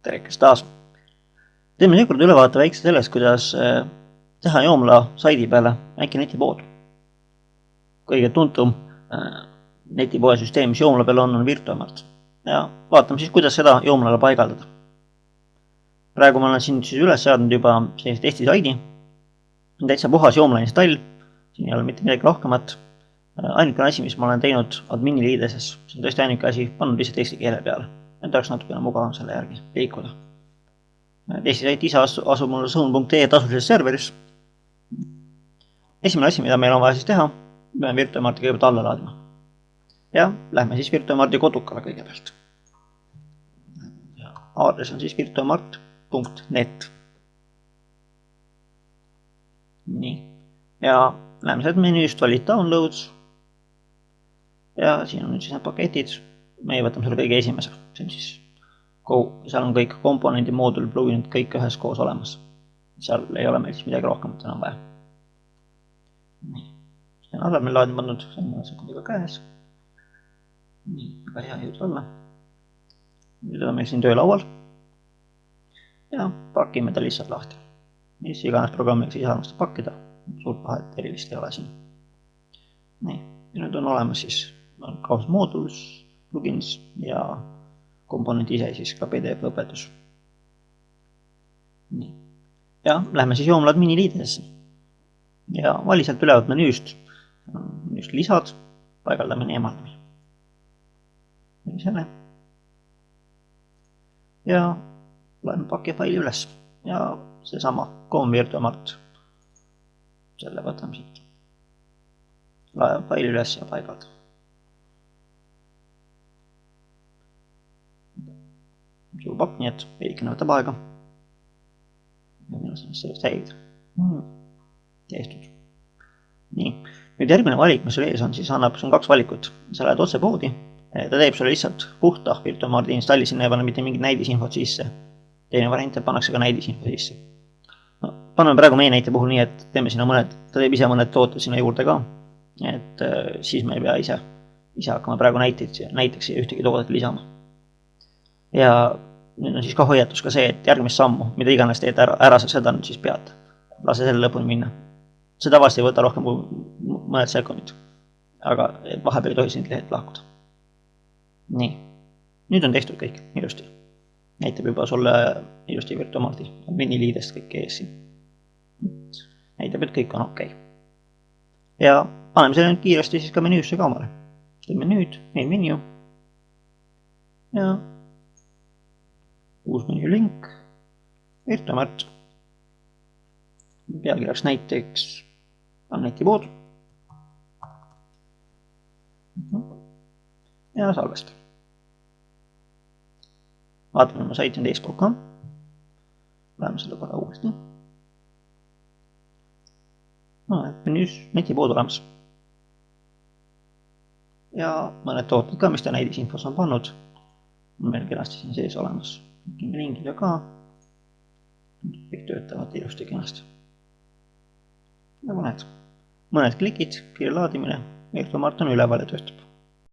Terekest taas. Teeme seekord ülevaate väikse sellest, kuidas teha Joomla saidi peale väike netipood. Kõige tuntum netipoe süsteem, mis Joomla peal on Virtuamart. Ja vaatame siis, kuidas seda Joomlale paigaldada. Praegu ma olen siin üles seadnud juba sellise testisaidi. Täitsa puhas Joomla install. Siin ei ole mitte midagi rohkemat. Ainuke asi, mis ma olen teinud admini liideses, see on tõesti ainuke asi, pannud lihtsalt eesti keele peale. Et oleks natukene mugavam selle järgi liikuda. Eesti sait ise asub mul Zone.ee tasulises serveris. Esimene asi, mida meil on vaja siis teha, me peame Virtuamarti kõigepealt alla laadima. Ja lähme siis Virtuamarti kodukale kõigepealt. Aadres on siis virtuamart.net. Nii. Ja läheme sealt menüüst, valid downloads. Ja siin on nüüd siis need paketid. Meie võtame selle kõige esimese. See on siis seal on kõik komponendi, moodul, pluginid, kõik ühes koos olemas. Seal ei ole meil siis midagi rohkemat enam vaja. See on alla meil laadin pandud, see on mõne sekundiga käes. Nii, väga hea jõud alla. Nüüd on meil siin töölaual. Ja pakime ta lihtsalt lahti. Mis iganes programmiga siis armastab pakkida. Suurt pahet erilist ei ole siin. Nii, ja nüüd on olemas siis kaos moodulus, plugins ja komponent ise siis ka PDF õpetus. Nii. Ja lähme siis Joomla admini liidesse. Ja vali sealt ülevalt menüüst lisad, paigaldamine ja eemaldamine. Selle. Ja loeme pakifaili üles. Ja see sama Virtuamart. Selle võtame siit. Laeme faili üles ja paigaldame. Suur pakk, nii et veidikene võtab aega. Ja meil on sellest häid. Tehtud. Nii. Nüüd järgmine valik, mis sul ees on, siis annab, see on 2 valikut. Sa lähed otse poodi. Ta teeb sulle lihtsalt puhta Virtuamarti installi, sinna ei pane mitte mingit näidisinfot sisse. Teine variant, pannakse ka näidisinfo sisse. Paneme praegu meie näite puhul nii, et teeme sinna mõned, ta teeb ise mõned tooted sinna juurde ka. Et siis me ei pea ise hakkama praegu näiteks ühtegi toodet lisama. Ja nüüd on siis ka hoiatus ka see, et järgmist sammu, mida iganes teed ära sa seda nüüd siis pead. Lase selle lõpuni minna. See tavaliselt ei võta rohkem kui mõned sekundid. Aga vahepeal ei tohi sind lehelt lahkuda. Nii. Nüüd on tehtud kõik ilusti. Näitab juba sulle ilusti Virtuamarti admini liidest kõik ees siin. Näitab, et kõik on okei. Ja paneme selle nüüd kiiresti siis ka menüüsse ka omale. Teeme nüüd, meil menüü. Ja uus menüü link, Virtuamart, pealkirjaks näiteks on netipood ja salvesta. Vaatame, ma saiti on eespool ka. Läheme selle korra uuesti. Menüüs netipood olemas. Ja mõned tooted ka, mis ta näidisinfos on pannud, on meil kenasti siin sees olemas. Lingile ka. Kõik töötavad ilusti kenasti. Nagu näed. Mõned klikid, kiire laadimine, Virtuamart on üleval ja töötab.